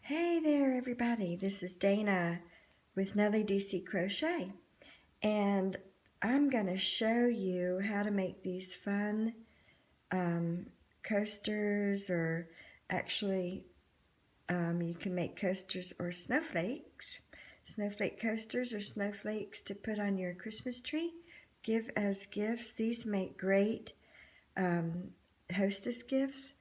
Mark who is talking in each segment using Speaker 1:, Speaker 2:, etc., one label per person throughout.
Speaker 1: Hey there everybody, this is Dana with Nellie DC Crochet, and I'm going to show you how to make these fun coasters, or actually you can make coasters or snowflakes, snowflake coasters or snowflakes to put on your Christmas tree, give as gifts. These make great hostess gifts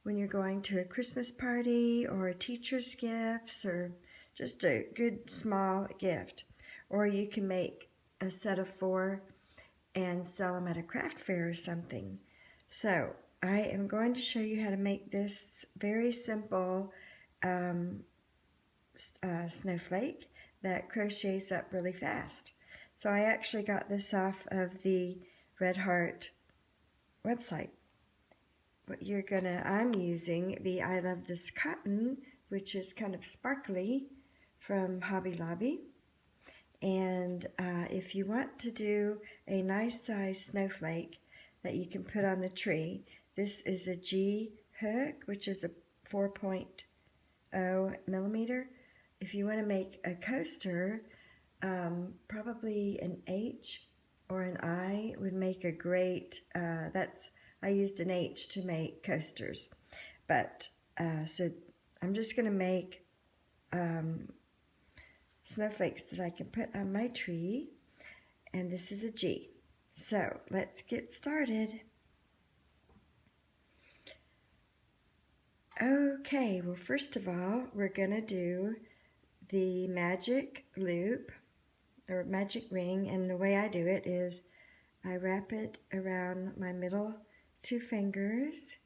Speaker 1: when you're going to a Christmas party, or a teacher's gifts, or just a good small gift. Or you can make a set of 4 and sell them at a craft fair or something. So I am going to show you how to make this very simple snowflake that crochets up really fast. So I actually got this off of the Red Heart website. I'm using the I Love This Cotton, which is kind of sparkly, from Hobby Lobby. And if you want to do a nice size snowflake that you can put on the tree, this is a G hook, which is a 4.0 millimeter. If you want to make a coaster, probably an H or an I would make a great, I used an H to make coasters. But, so I'm just going to make snowflakes that I can put on my tree, and this is a G. So let's get started. Okay, well first of all, we're going to do the magic loop, or magic ring, and the way I do it is I wrap it around my middle 2 fingers,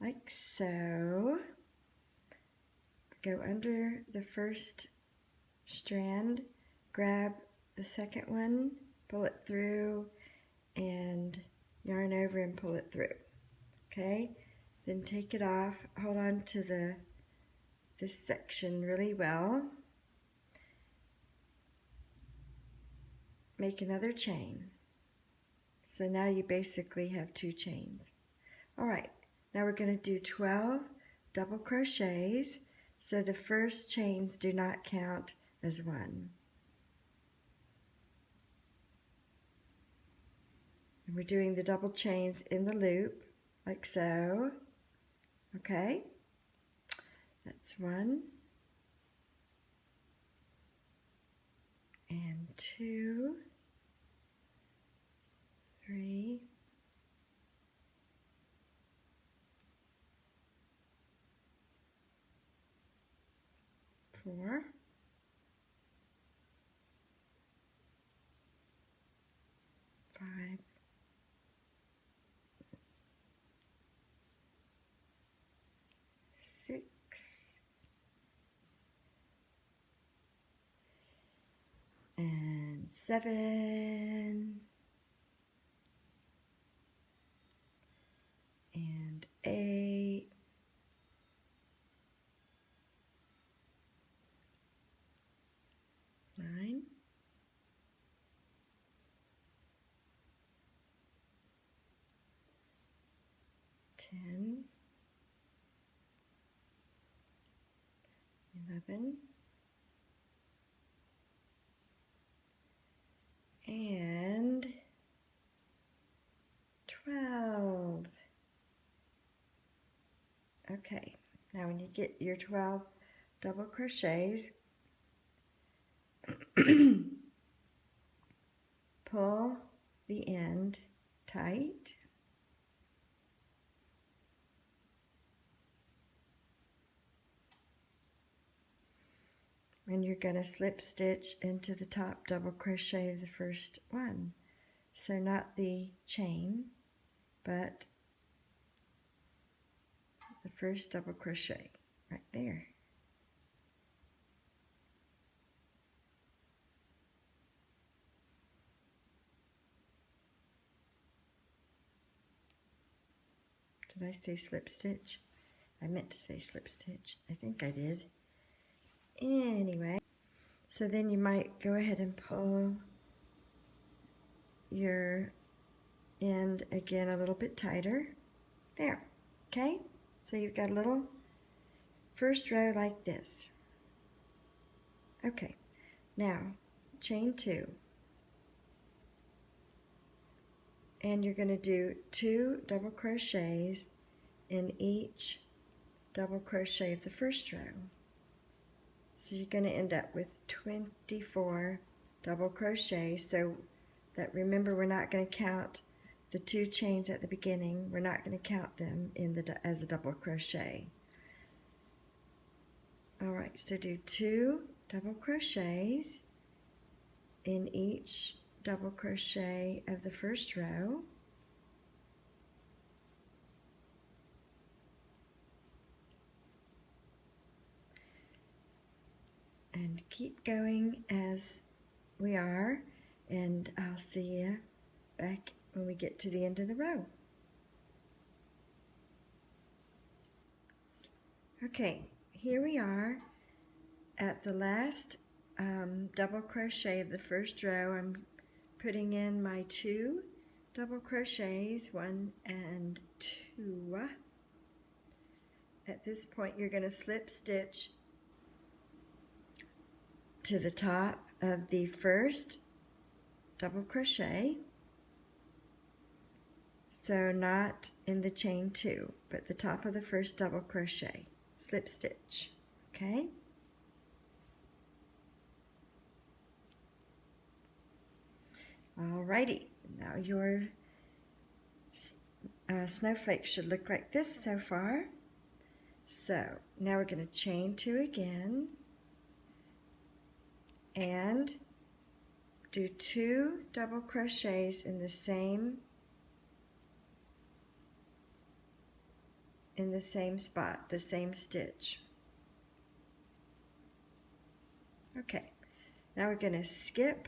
Speaker 1: like so. Go under the first strand, grab the second one, pull it through, and yarn over and pull it through. Okay, then take it off, hold on to this section really well, make another chain. So now you basically have 2 chains. Alright, now we're going to do 12 double crochets, so the first chains do not count as 1. And we're doing the double chains in the loop, like so. Okay, that's 1, and 2, 3, 4, 5, 6, and 7, and 8, 9, 10, 11, and 12. Okay, now when you get your 12 double crochets, pull the end tight, and you're going to slip stitch into the top double crochet of the first one. So not the chain, but the first double crochet right there. Did I say slip stitch? I meant to say slip stitch. I think I did. Anyway, so then you might go ahead and pull your end again a little bit tighter. There, okay? So you've got a little first row like this. Okay, now chain 2. And you're going to do 2 double crochets in each double crochet of the first row. So you're going to end up with 24 double crochets. So that, remember, we're not going to count the 2 chains at the beginning. We're not going to count them as a double crochet. Alright, so do 2 double crochets in each double crochet of the first row. And keep going as we are, and I'll see you back when we get to the end of the row. Okay, here we are at the last double crochet of the first row. I'm putting in my 2 double crochets, 1 and 2. At this point, you're going to slip stitch to the top of the first double crochet, so not in the chain 2, but the top of the first double crochet, slip stitch. Okay, alrighty, now your snowflake should look like this so far. So now we're going to chain 2 again and do 2 double crochets in the same spot, the same stitch. Okay, now we're going to skip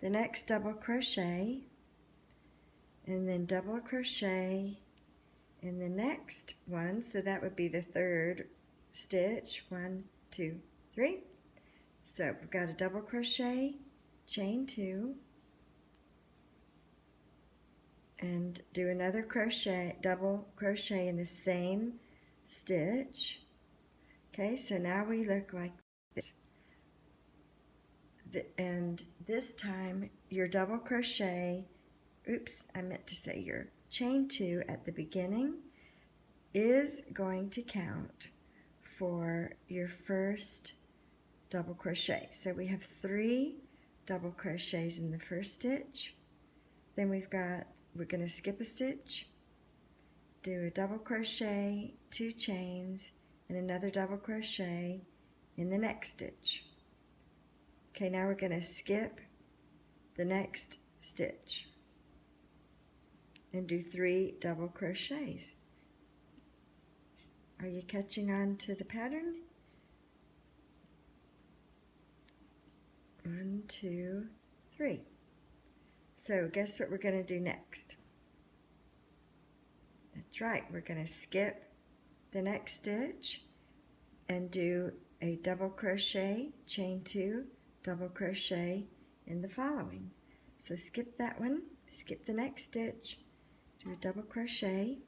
Speaker 1: the next double crochet and then double crochet in the next one, so that would be the 3rd stitch. 1, 2, 3. So we've got a double crochet, chain 2, and do another crochet, double crochet in the same stitch. Okay, so now we look like this. And this time your double crochet, oops, I meant to say your chain 2 at the beginning is going to count for your first double crochet. So we have 3 double crochets in the first stitch. Then we're going to skip a stitch, do a double crochet, 2 chains, and another double crochet in the next stitch. Okay, now we're going to skip the next stitch and do 3 double crochets. Are you catching on to the pattern? 1, 2, 3. So guess what we're going to do next? That's right, we're going to skip the next stitch and do a double crochet, chain 2, double crochet in the following. So skip that one, skip the next stitch, do a double crochet,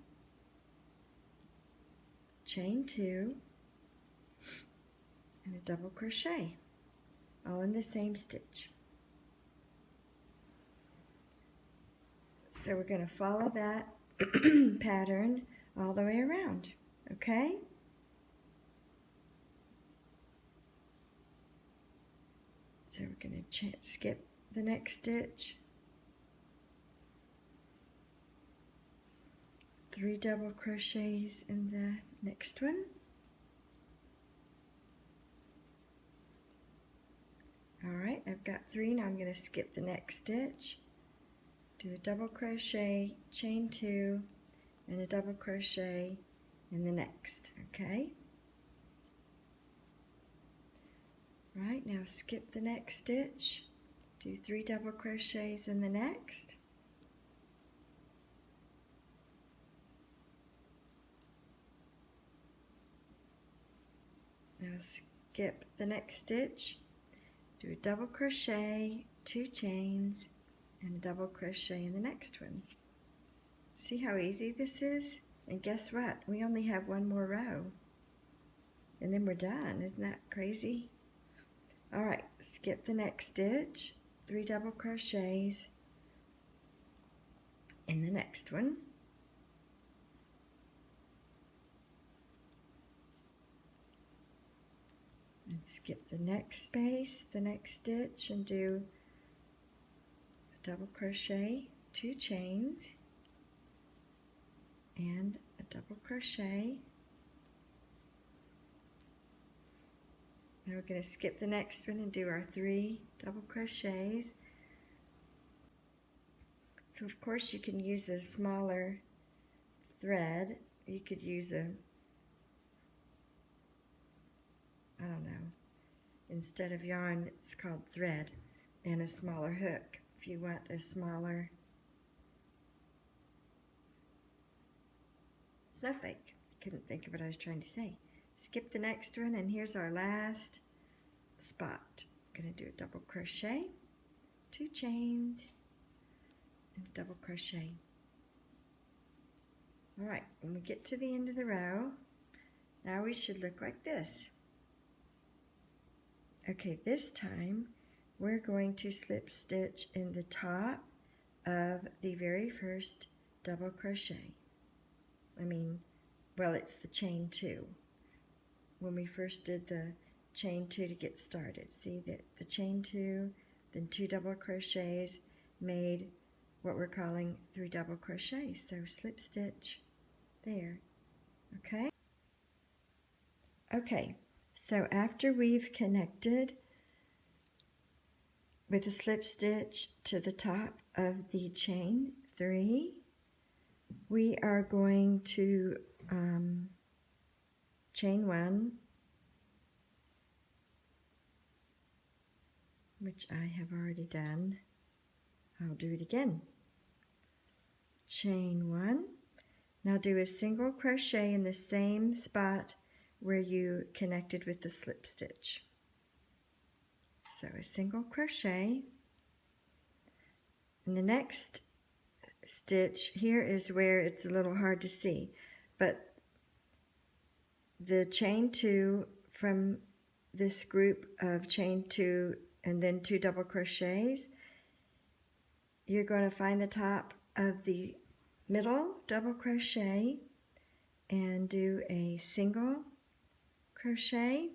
Speaker 1: chain 2, and a double crochet, all in the same stitch. So we're going to follow that pattern all the way around, okay? So we're going to skip the next stitch, 3 double crochets in the next one, alright, I've got 3, now I'm going to skip the next stitch, do a double crochet, chain 2, and a double crochet in the next, okay? Right, now skip the next stitch, do 3 double crochets in the next, now skip the next stitch, do a double crochet, 2 chains, and a double crochet in the next one. See how easy this is? And guess what? We only have 1 more row and then we're done. Isn't that crazy? All right, skip the next stitch, 3 double crochets in the next one. And skip the next space, the next stitch, and do a double crochet, 2 chains, and a double crochet. Now we're going to skip the next one and do our 3 double crochets. So of course you can use a smaller thread. You could use a, I don't know, instead of yarn it's called thread, and a smaller hook if you want a smaller snowflake. Couldn't think of what I was trying to say. Skip the next one, and here's our last spot. I'm going to do a double crochet, 2 chains, and a double crochet. All right, when we get to the end of the row, now we should look like this. Okay, this time we're going to slip stitch in the top of the very first double crochet. Well, it's the chain 2. When we first did the chain 2 to get started, see that the chain 2, then 2 double crochets made what we're calling 3 double crochets. So slip stitch there. Okay? Okay, so after we've connected with a slip stitch to the top of the chain 3, we are going to chain 1, which I have already done. I'll do it again. Chain 1. Now do a single crochet in the same spot where you connected with the slip stitch. So a single crochet. And the next stitch here is where it's a little hard to see, but the chain 2 from this group of chain 2 and then 2 double crochets, you're going to find the top of the middle double crochet and do a single crochet.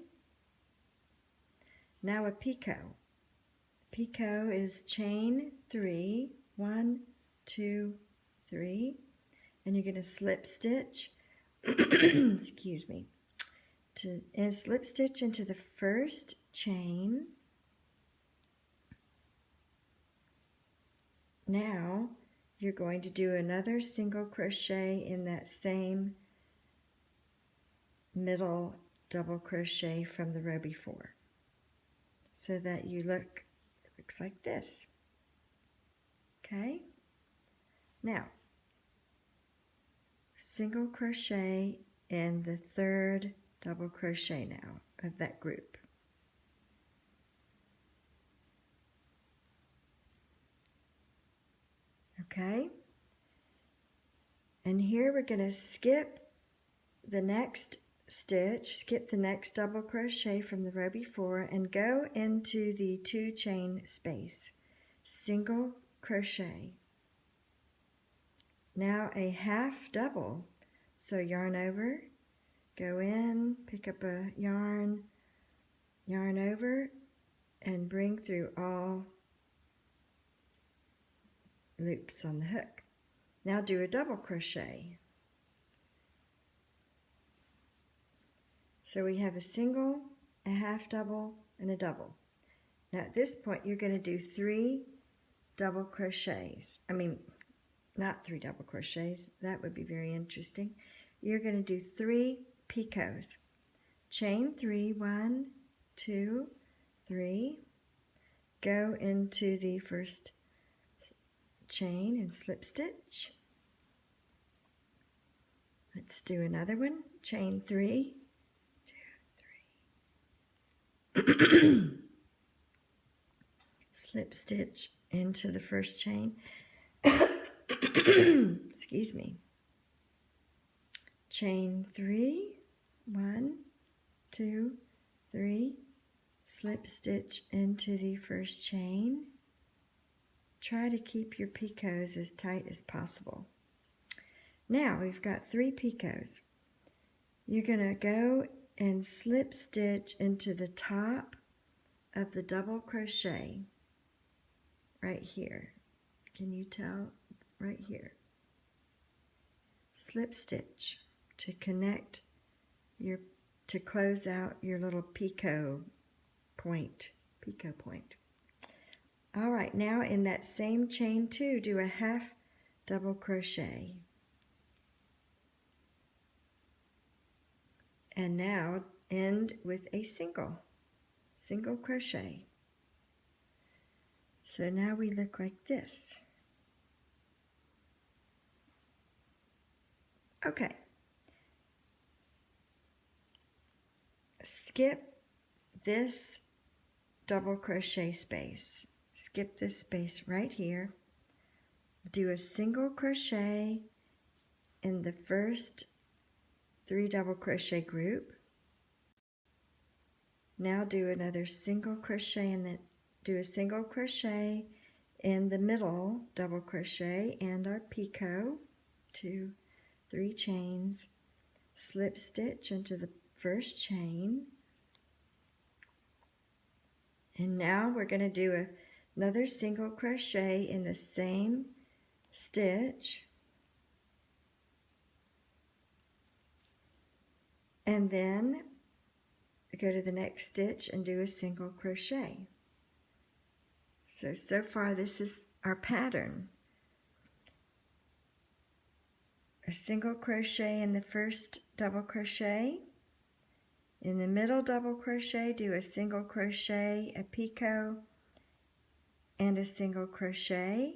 Speaker 1: Now a picot. Picot is chain 3, 1, 2, 3, and you're going to slip stitch excuse me, and slip stitch into the first chain. Now you're going to do another single crochet in that same middle double crochet from the row before, so that it looks like this. Okay, now single crochet in the third double crochet now of that group. Okay, and here we're going to skip the next stitch, skip the next double crochet from the row before, and go into the 2 chain space, single crochet. Now a half double, so yarn over, go in, pick up a yarn, yarn over, and bring through all loops on the hook. Now do a double crochet. So we have a single, a half double, and a double. Now at this point you're going to do 3 double crochets. Not 3 double crochets, that would be very interesting. You're going to do 3 picots. Chain 3, 1, 2, 3. Go into the first chain and slip stitch. Let's do another one. Chain 3, 2, 3. Slip stitch into the first chain. Excuse me. Chain 3, 1, 2, 3, slip stitch into the first chain. Try to keep your picots as tight as possible. Now we've got 3 picots. You're going to go and slip stitch into the top of the double crochet right here. Can you tell? Right here. Slip stitch to connect to close out your little picot point. All right, now in that same chain 2, do a half double crochet. And now end with a single crochet. So now we look like this. Okay. Skip this double crochet space. Skip this space right here. Do a single crochet in the first 3 double crochet group. Now do another single crochet and then do a single crochet in the middle double crochet and our picot, 2, 3 chains, slip stitch into the first chain, and now we're going to do another single crochet in the same stitch, and then go to the next stitch and do a single crochet. So far this is our pattern. A single crochet in the first double crochet. In the middle double crochet, do a single crochet, a picot, and a single crochet,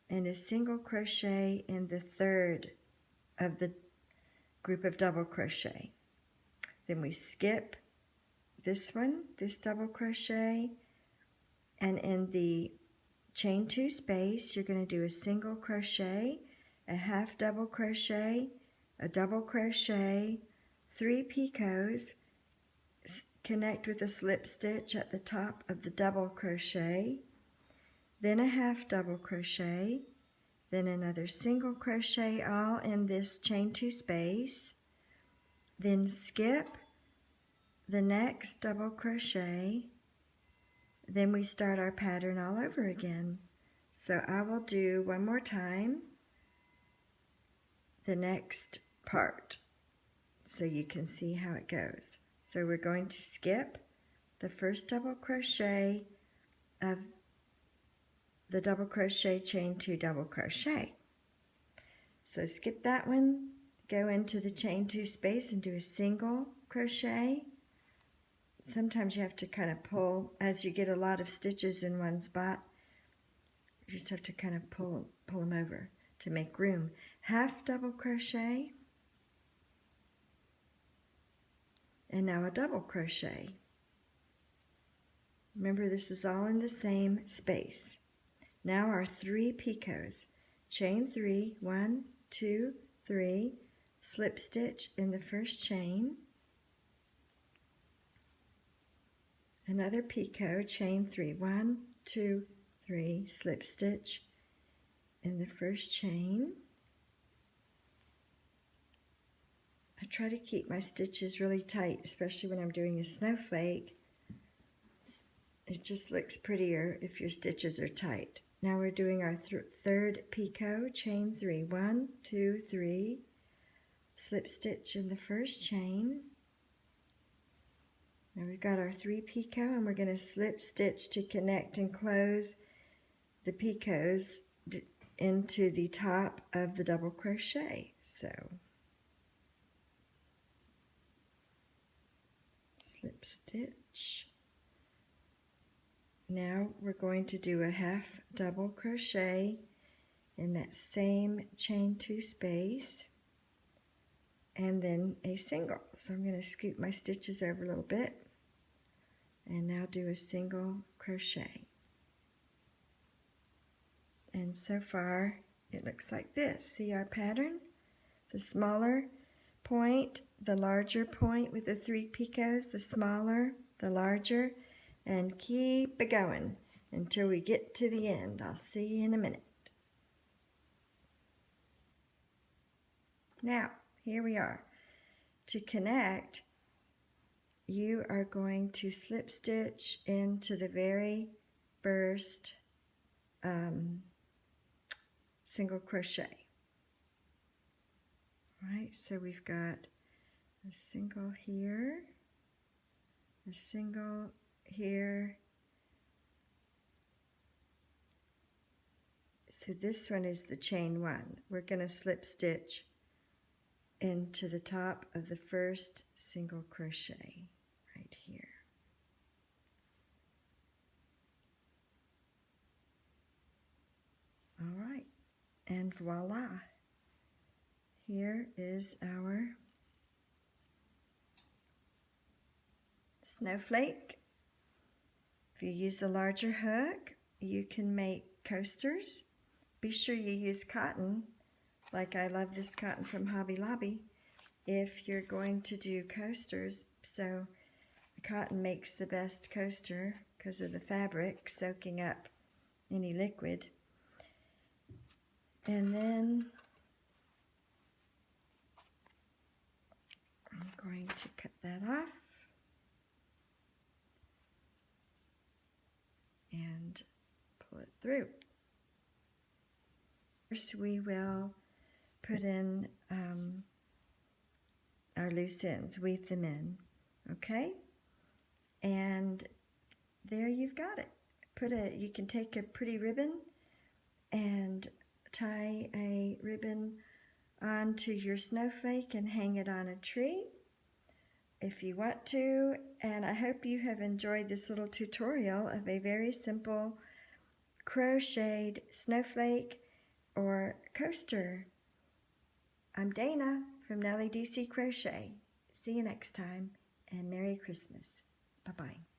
Speaker 1: and a single crochet in the third of the group of double crochet. Then we skip this one, this double crochet, and in the chain 2 space, you're going to do a single crochet, a half double crochet, a double crochet, 3 picots, connect with a slip stitch at the top of the double crochet, then a half double crochet, then another single crochet, all in this chain 2 space, then skip the next double crochet, then we start our pattern all over again. So I will do one more time the next part so you can see how it goes. So we're going to skip the first double crochet of the double crochet, chain 2 double crochet. So skip that one, go into the chain 2 space and do a single crochet. Sometimes you have to kind of pull, as you get a lot of stitches in one spot, you just have to kind of pull them over to make room. Half double crochet, and now a double crochet. Remember, this is all in the same space. Now our 3 picots, chain 3, 1, 2, 3, slip stitch in the first chain, another picot, chain 3, 1, 2, 3, slip stitch in the first chain. I try to keep my stitches really tight, especially when I'm doing a snowflake. It just looks prettier if your stitches are tight. Now we're doing our third picot, chain 3, 1, 2, 3, slip stitch in the first chain. Now we've got our 3 picot, and we're going to slip stitch to connect and close the picots into the top of the double crochet. So slip stitch. Now we're going to do a half double crochet in that same chain 2 space, and then a single. So I'm going to scoot my stitches over a little bit and now do a single crochet. And so far it looks like this. See our pattern? The smaller point, the larger point with the 3 picots, the smaller, the larger, and keep it going until we get to the end. I'll see you in a minute. Now, here we are. To connect, you are going to slip stitch into the very first single crochet. All right, so we've got a single here, a single here. So this one is the chain 1. We're going to slip stitch into the top of the first single crochet right here. All right, and voila. Here is our snowflake. If you use a larger hook, you can make coasters. Be sure you use cotton, like I love this cotton from Hobby Lobby, if you're going to do coasters. So the cotton makes the best coaster because of the fabric soaking up any liquid. And then I'm going to cut that off and pull it through. First we will put in our loose ends, weave them in, okay? And there you've got it. You can take a pretty ribbon and tie a ribbon onto your snowflake and hang it on a tree if you want to. And I hope you have enjoyed this little tutorial of a very simple crocheted snowflake or coaster. I'm Dana from Nellie DC Crochet. See you next time, and Merry Christmas. Bye-bye.